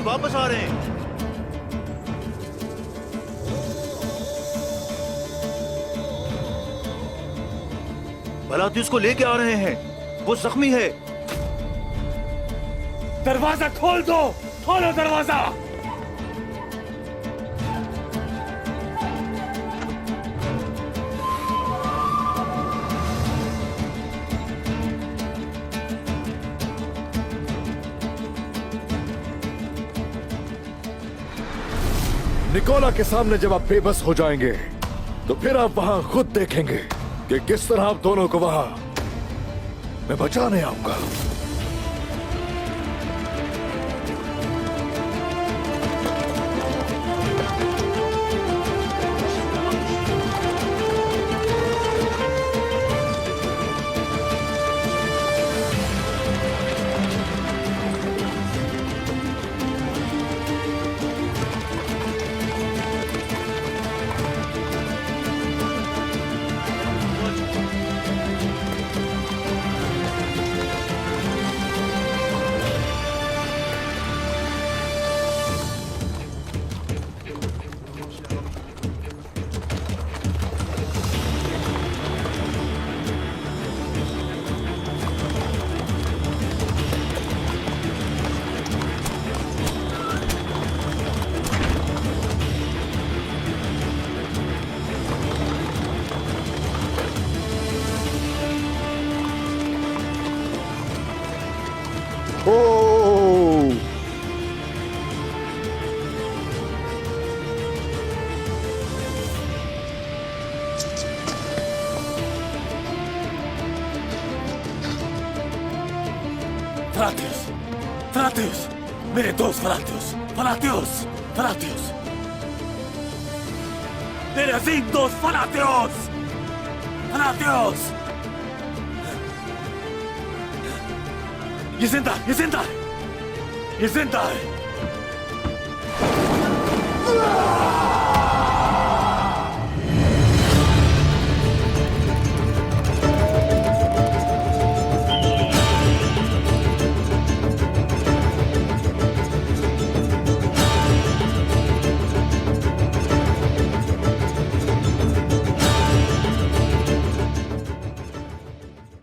वापस आ रहे हैं। बलाती उसको लेके आ रहे हैं, वो जख्मी है। दरवाजा खोल दो, खोलो दरवाजा। निकोला के सामने जब आप बेबस हो जाएंगे तो फिर आप वहां खुद देखेंगे कि किस तरह आप दोनों को वहां मैं बचाने आऊंगा। Oh! Thratios, Thratios, मेरे दोस्त Thratios, Thratios, Thratios, मेरे अजीम दोस्त Thratios, Thratios, ये जिंदा है, ये जिंदा है, ये जिंदा है।